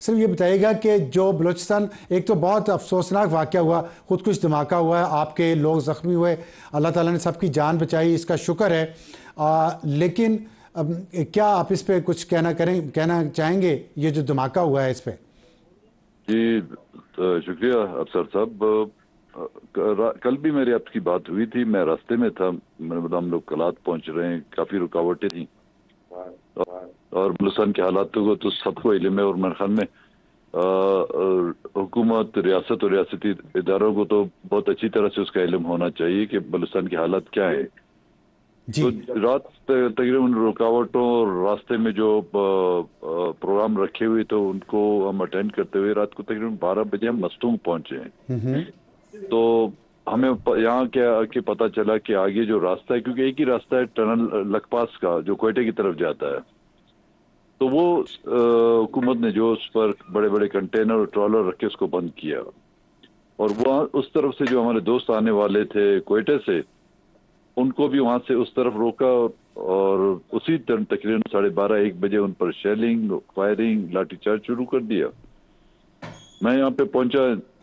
صرف یہ بتائیے گا کہ جو بلوچستان ایک تو بہت افسوسناک واقعہ ہوا، خودکش دھماکہ ہوا ہے، آپ کے لوگ زخمی ہوئے، اللہ تعالیٰ نے سب کی جان بچائی، اس کا شکر ہے، لیکن کیا آپ اس پہ کچھ کہنا چاہیں گے، یہ جو دھماکہ ہوا ہے اس پہ؟ جی شکریہ افسر صاحب. کل بھی میری آپ کی بات ہوئی تھی، میں راستے میں تھا، ہم لوگ کلات پہنچ رہے ہیں، کافی رکاوٹیں تھیں اور بلوچستان کے حالات تو سب کو علم ہے، اور میرے خیال میں حکومت، ریاست اور ریاستی اداروں کو تو بہت اچھی طرح سے اس کا علم ہونا چاہیے کہ بلوچستان کے حالات کیا ہیں. تو رات تقریباً رکاوٹوں اور راستے میں جو پروگرام رکھے ہوئے تو ان کو ہم اٹینڈ کرتے ہوئے رات کو تقریباً 12 بجے ہم مستونگ پہنچے ہیں. تو ہمیں یہاں کہ پتہ چلا کہ آگے جو راستہ ہے، کیونکہ ایک ہی راستہ ہے ٹنل لکپاس کا جو کوئٹے کی طرف جاتا ہے، تو وہ حکومت نے جو اس پر بڑے بڑے کنٹینر اور ٹرالر رکھ کے اس کو بند کیا، اور وہ اس طرف سے جو ہمارے دوست آنے والے تھے کوئٹے سے، ان کو بھی وہاں سے اس طرف روکا، اور اسی تقریباً 12:30-1 بجے ان پر شیلنگ، فائرنگ، لاٹھی چارج شروع کر دیا. میں یہاں پہ پہنچا،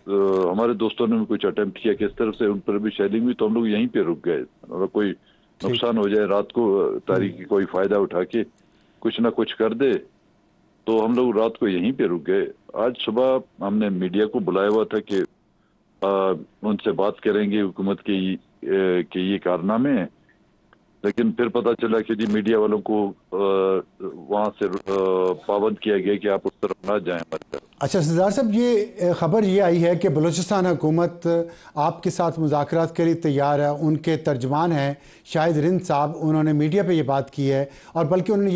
ہمارے دوستوں نے بھی کچھ اٹیمپٹ کیا کہ اس طرف سے ان پر بھی شیلنگ ہوئی، تو ہم لوگ یہیں پہ رک گئے، اگر کوئی نقصان ہو جائے رات کو، تاریخی کوئی فائدہ اٹھا کے کچھ نہ کچھ کر دے، تو ہم لوگ رات کو یہیں پہ رک گئے. آج صبح ہم نے میڈیا کو بلایا ہوا تھا کہ ان سے بات کریں گے حکومت کے یہ کارنامے ہیں، لیکن پھر پتہ چلا کہ جی میڈیا والوں کو وہاں سے پابند کیا گیا کہ آپ اس طرف نہ جائیں. اچھا سردار صاحب، یہ خبر یہ آئی ہے کہ بلوچستان حکومت آپ کے ساتھ مذاکرات کے لیے تیار ہے، ان کے ترجمان ہیں شاہد رند صاحب، انہوں نے میڈیا پہ یہ بات کی ہے، اور بلکہ انہوں نے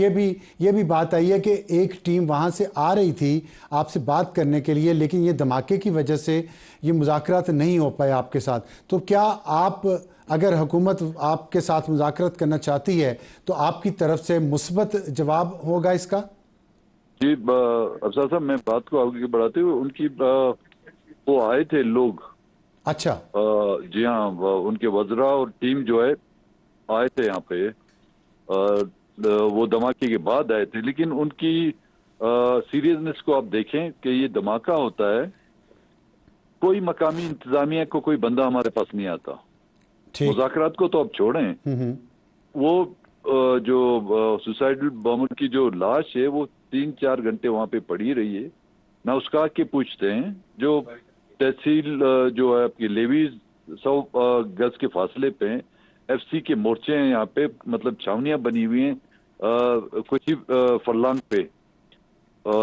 یہ بھی بات آئی ہے کہ ایک ٹیم وہاں سے آ رہی تھی آپ سے بات کرنے کے لیے، لیکن یہ دھماکے کی وجہ سے یہ مذاکرات نہیں ہو پائے آپ کے ساتھ. تو کیا آپ، اگر حکومت آپ کے ساتھ مذاکرات کرنا چاہتی ہے تو آپ کی طرف سے مثبت جواب ہوگا اس کا؟ جی افسر صاحب، میں بات کو آگے بڑھاتے ہوئے ان کی وہ آئے تھے لوگ، اچھا جی ہاں، ان کے وزراء اور ٹیم جو ہے آئے تھے یہاں پہ، وہ دھماکے کے بعد آئے تھے، لیکن ان کی سیریسنس کو آپ دیکھیں کہ یہ دھماکہ ہوتا ہے، کوئی مقامی انتظامیہ کو کوئی بندہ ہمارے پاس نہیں آتا. مذاکرات کو تو آپ چھوڑیں، وہ جو سوسائڈل بامر کی جو لاش ہے وہ 3-4 گھنٹے وہاں پہ پڑی رہی ہے، نہ اس کا کے پوچھتے ہیں. جو تحصیل جو ہے آپ کی لیویز 100 گز کے فاصلے پہ ہیں، ایف سی کے مورچے ہیں یہاں پہ، مطلب چھاونیاں بنی ہوئی ہیں کچھ ہی فرلانگ پہ،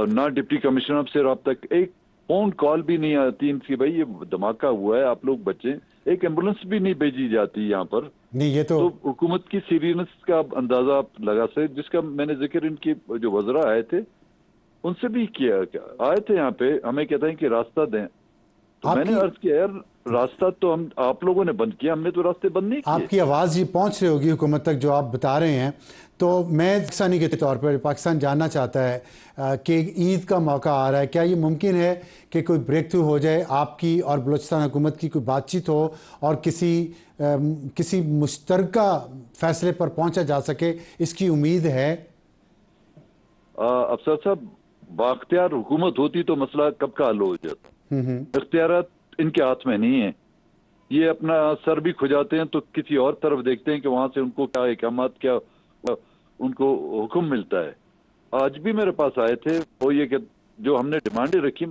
نہ ڈپٹی کمشنر سے رابطہ، ایک فون کال بھی نہیں آتی ان کی، بھائی یہ دھماکہ ہوا ہے آپ لوگ بچیں، ایک ایمبولینس بھی نہیں بھیجی جاتی یہاں پر. نہیں، یہ تو حکومت کی سیریسنس کا اندازہ آپ لگا سکتے، جس کا میں نے ذکر ان کی جو وزراء آئے تھے ان سے بھی کیا، آئے تھے یہاں پہ ہمیں کہتے ہیں کہ راستہ دیں، تو میں نے عرض کیا یار راستہ تو آپ لوگوں نے بند کیا، ہم نے تو راستے بند نہیں کیے. آپ کی آواز یہ پہنچ رہی ہوگی حکومت تک جو آپ بتا رہے ہیں. تو میں پاکستانی کے طور پر پاکستان جاننا چاہتا ہے کہ عید کا موقع آ رہا ہے، کیا یہ ممکن ہے کہ کوئی بریک تھرو ہو جائے، آپ کی اور بلوچستان حکومت کی کوئی بات چیت ہو اور کسی مشترکہ فیصلے پر پہنچا جا سکے، اس کی امید ہے؟ افسر صاحب، بااختیار حکومت ہوتی تو مسئلہ کب کا حل ہو جاتا. اختیارات ان کے ہاتھ میں نہیں ہیں، یہ اپنا سر بھی کھجاتے ہیں تو کسی اور طرف دیکھتے ہیں کہ وہاں سے ان کو کیا احکامات، کیا ان کو حکم ملتا ہے. آج بھی میرے پاس آئے تھے، وہ یہ کہ جو ہم نے ڈیمانڈیں رکھی،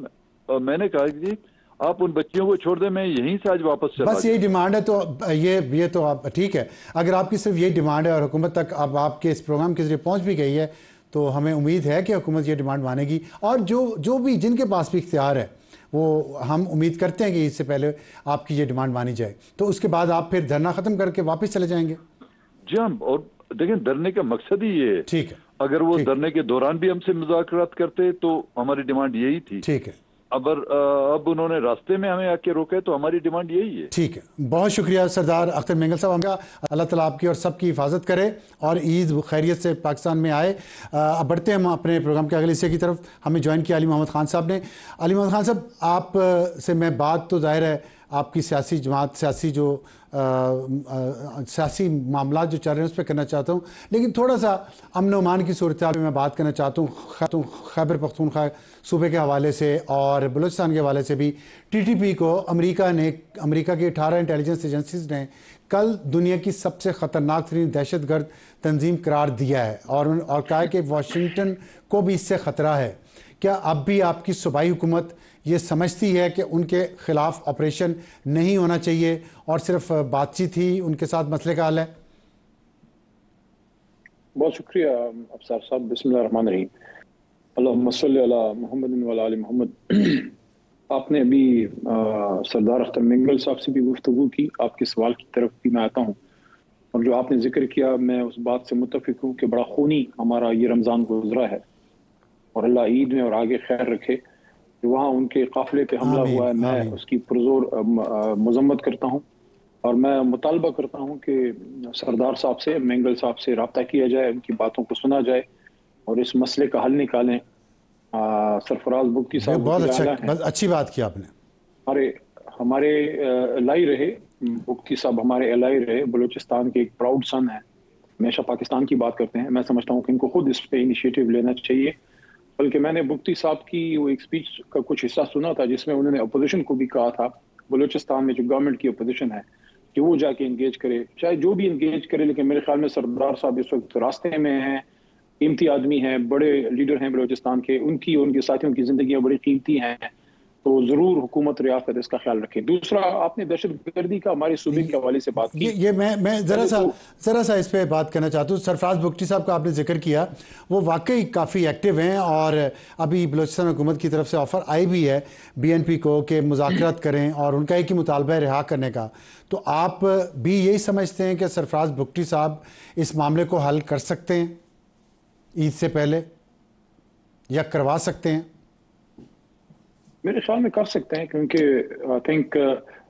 میں نے کہا کہ آپ ان بچیوں کو چھوڑ دیں، میں یہیں سے آج واپس چلا بس یہی ڈیمانڈ ہے. تو یہ تو آپ ٹھیک ہے، اگر آپ کی صرف یہ ڈیمانڈ ہے اور حکومت تک اب آپ کے اس پروگرام کے ذریعے پہنچ بھی گئی ہے، تو ہمیں امید ہے کہ حکومت یہ ڈیمانڈ مانے گی، اور جو بھی جن کے پاس بھی اختیار ہے وہ ہم امید کرتے ہیں کہ اس سے پہلے آپ کی یہ ڈیمانڈ مانی جائے. تو اس کے بعد آپ پھر دھرنا ختم کر کے واپس چلے جائیں گے؟ جی ہاں، اور دیکھیں دھرنے کا مقصد ہی یہ ہے. ٹھیک ہے، اگر وہ دھرنے کے دوران بھی ہم سے مذاکرات کرتے تو ہماری ڈیمانڈ یہی تھی. ٹھیک ہے. اب انہوں نے راستے میں ہمیں آ کے روکے تو ہماری ڈیمانڈ یہی ہے. ٹھیک ہے، بہت شکریہ سردار اختر مینگل صاحب. اللہ تعالیٰ آپ کی اور سب کی حفاظت کرے اور عید خیریت سے پاکستان میں آئے. اب بڑھتے ہیں ہم اپنے پروگرام کے اگلے حصے کی طرف. ہمیں جوائن کیا علی محمد خان صاحب نے. علی محمد خان صاحب، آپ سے میں بات تو ظاہر ہے آپ کی سیاسی جماعت سیاسی معاملات جو چل رہے ہیں اس پہ کرنا چاہتا ہوں، لیکن تھوڑا سا امن و امان کی صورتحال میں بات کرنا چاہتا ہوں خیبر پختونخوا صوبے کے حوالے سے اور بلوچستان کے حوالے سے بھی۔ ٹی ٹی پی کو امریکہ کی 18 انٹیلیجنس ایجنسیز نے کل دنیا کی سب سے خطرناک ترین دہشت گرد تنظیم قرار دیا ہے اور کہا ہے کہ واشنگٹن کو بھی اس سے خطرہ ہے۔ کیا اب بھی آپ کی صوبائی حکومت یہ سمجھتی ہے کہ ان کے خلاف آپریشن نہیں ہونا چاہیے اور صرف بات چیت ہی ان کے ساتھ مسئلے کا حل ہے؟ بہت شکریہ افسر صاحب۔ بسم اللہ الرحمن الرحیم۔ اللہم صلی علی محمد و علی محمد۔ آپ نے ابھی سردار اختر مینگل صاحب سے بھی گفتگو کی، آپ کے سوال کی طرف بھی میں آتا ہوں، اور جو آپ نے ذکر کیا میں اس بات سے متفق ہوں کہ بڑا خونی ہمارا یہ رمضان گزرا ہے، اور اللہ عید میں اور آگے خیر رکھے۔ وہاں ان کے قافلے پہ حملہ ہوا ہے، میں اس کی پرزور مذمت کرتا ہوں، اور میں مطالبہ کرتا ہوں کہ سردار صاحب سے، مینگل صاحب سے رابطہ کیا جائے، ان کی باتوں کو سنا جائے اور اس مسئلے کا حل نکالیں۔ سرفراز بگٹی صاحب بہت اچھی بات کی آپ نے۔ ہمارے الائی رہے، بگٹی صاحب ہمارے الائی رہے، بلوچستان کے ایک پراؤڈ سن ہیں، ہمیشہ پاکستان کی بات کرتے ہیں۔ میں سمجھتا ہوں کہ ان کو خود اس پہ انیشیٹو لینا چاہیے، بلکہ میں نے بگٹی صاحب کی وہ ایک سپیچ کا کچھ حصہ سنا تھا جس میں انہوں نے اپوزیشن کو بھی کہا تھا، بلوچستان میں جو گورنمنٹ کی اپوزیشن ہے، کہ وہ جا کے انگیج کرے، چاہے جو بھی انگیج کرے، لیکن میرے خیال میں سردار صاحب اس وقت راستے میں ہیں، قیمتی آدمی ہیں، بڑے لیڈر ہیں بلوچستان کے، ان کی اور ان کے ساتھیوں کی زندگیاں بڑی قیمتی ہیں، تو ضرور حکومت ریاست اس کا خیال رکھے۔ دوسرا، آپ نے دہشت گردی کا ہمارے صوبے کے حوالے سے بات کی، یہ میں ذرا سا اس پہ بات کرنا چاہتا ہوں۔ سرفراز بگٹی صاحب کا آپ نے ذکر کیا، وہ واقعی کافی ایکٹیو ہیں، اور ابھی بلوچستان حکومت کی طرف سے آفر آئی بھی ہے بی این پی کو کہ مذاکرات کریں، اور ان کا ایک ہی مطالبہ ہے رہا کرنے کا۔ تو آپ بھی یہی سمجھتے ہیں کہ سرفراز بگٹی صاحب اس معاملے کو حل کر سکتے ہیں عید سے پہلے، یا کروا سکتے ہیں؟ میرے خیال میں کر سکتے ہیں، کیونکہ آئی تھنک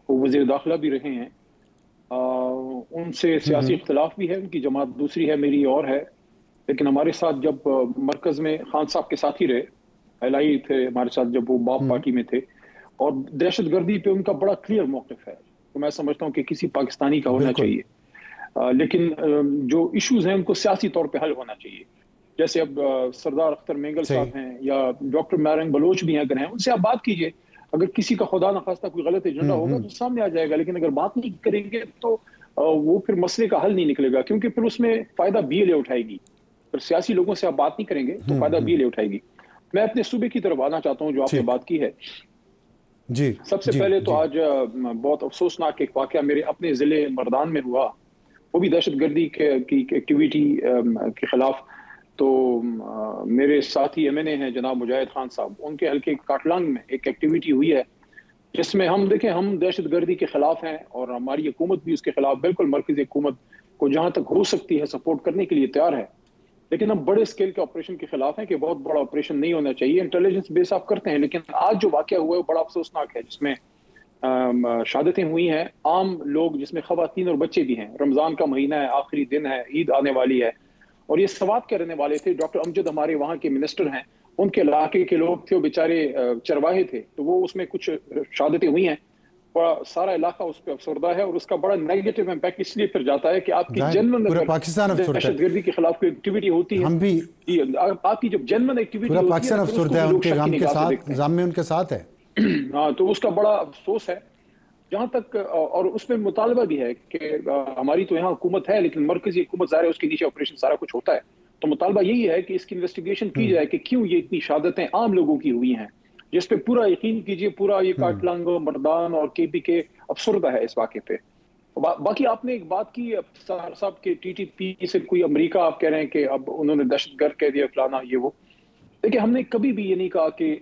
وہ وزیر داخلہ بھی رہے ہیں، ان سے سیاسی اختلاف بھی ہے، ان کی جماعت دوسری ہے، میری اور ہے، لیکن ہمارے ساتھ جب مرکز میں خان صاحب کے ساتھ ہی رہے، الائی تھے ہمارے ساتھ جب وہ باپ پارٹی میں تھے، اور دہشت گردی پہ ان کا بڑا کلیئر موقف ہے، تو میں سمجھتا ہوں کہ کسی پاکستانی کا ہونا چاہیے، لیکن جو ایشوز ہیں ان کو سیاسی طور پہ حل ہونا چاہیے۔ جیسے اب سردار اختر مینگل صاحب ہیں یا ڈاکٹر میرنگ بلوچ بھی ہیں اگر ہیں، ان سے آپ بات کیجئے، اگر کسی کا خدا نخواستہ کوئی غلط ایجنڈا ہوگا تو سامنے آ جائے گا، لیکن اگر بات نہیں کریں گے تو وہ پھر مسئلے کا حل نہیں نکلے گا، کیونکہ پھر اس میں فائدہ بی ایل اے اٹھائے گی، اگر سیاسی لوگوں سے آپ بات نہیں کریں گے تو فائدہ بی ایل اے اٹھائے گی۔ میں اپنے صوبے کی طرف آنا چاہتا ہوں جو آپ نے بات کی ہے۔ سب سے پہلے تو آج بہت افسوسناک ایک واقعہ میرے اپنے ضلع مردان میں ہوا، وہ بھی دہشت گردی کی ایکٹیویٹی کے خلاف۔ تو میرے ساتھی ایم این اے ہیں جناب مجاہد خان صاحب، ان کے حلقے کاٹلانگ میں ایک ایکٹیویٹی ہوئی ہے جس میں ہم دہشت گردی کے خلاف ہیں، اور ہماری حکومت بھی اس کے خلاف بالکل مرکزی حکومت کو جہاں تک ہو سکتی ہے سپورٹ کرنے کے لیے تیار ہے، لیکن ہم بڑے اسکیل کے آپریشن کے خلاف ہیں کہ بہت بڑا آپریشن نہیں ہونا چاہیے، انٹیلیجنس بیس آپ کرتے ہیں، لیکن آج جو واقعہ ہوا ہے وہ بڑا افسوسناک ہے، جس میں شہادتیں ہوئی ہیں، عام لوگ جس میں خواتین اور بچے بھی ہیں، رمضان کا مہینہ ہے، آخری دن ہے، عید آنے والی ہے، اور یہ سوات کے رہنے والے تھے۔ ڈاکٹر امجد ہمارے وہاں کے منسٹر ہیں، ان کے علاقے کے لوگ تھے، وہ بیچارے چرواہے تھے، تو وہ اس میں کچھ شہادتیں ہوئی ہیں، سارا علاقہ اس پہ افسردہ ہے، اور اس کا بڑا نیگیٹو امپیکٹ اس لیے پھر جاتا ہے کہ آپ کی جنرل دہشت گردی کے خلاف کوئی ایکٹیویٹی ہوتی ہے، آپ کی جب جنرل ایکٹیویٹی ہوتی ہے پاکستان افسردہ ہے، ان کے غم کے ساتھ، غم میں ان کے ساتھ ہے، ہاں، تو اس کا بڑا افسوس ہے جہاں تک، اور اس میں مطالبہ بھی ہے کہ ہماری تو یہاں حکومت ہے لیکن مرکزی حکومت ظاہر ہے اس کے نیچے آپریشن سارا کچھ ہوتا ہے، تو مطالبہ یہی ہے کہ اس کی انویسٹیگیشن کی جائے کہ کیوں یہ اتنی شہادتیں عام لوگوں کی ہوئی ہیں، جس پہ پورا یقین کیجئے پورا یہ کاٹلانگ، مردان اور کے پی کے افسردہ ہے اس واقعے پہ۔ باقی آپ نے ایک بات کی صاحب کے ٹی ٹی پی سے کوئی امریکہ آپ کہہ رہے ہیں کہ اب انہوں نے دہشت گرد کہہ دیا فلانا یہ وہ، دیکھیں ہم نے کبھی بھی یہ نہیں کہا کہ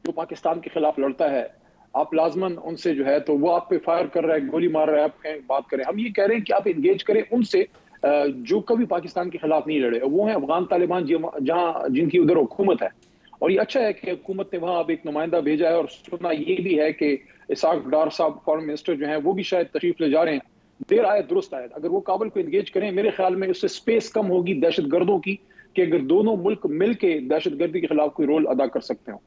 جو پاکستان کے خلاف لڑتا ہے آپ لازماً ان سے جو ہے تو وہ آپ پہ فائر کر رہا ہے، گولی مار رہا ہے، آپ بات کریں، ہم یہ کہہ رہے ہیں کہ آپ انگیج کریں ان سے جو کبھی پاکستان کے خلاف نہیں لڑے، وہ ہیں افغان طالبان جہاں جن کی ادھر حکومت ہے، اور یہ اچھا ہے کہ حکومت نے وہاں اب ایک نمائندہ بھیجا ہے، اور سننا یہ بھی ہے کہ اسحاق ڈار صاحب فارن منسٹر جو ہیں وہ بھی شاید تشریف لے جا رہے ہیں، دیر آئے درست آئے، اگر وہ کابل کو انگیج کریں میرے خیال میں اس سے سپیس کم ہوگی دہشت گردوں کی، کہ اگر دونوں ملک مل کے دہشت گردی کے خلاف کوئی رول ادا کر سکتے ہوں۔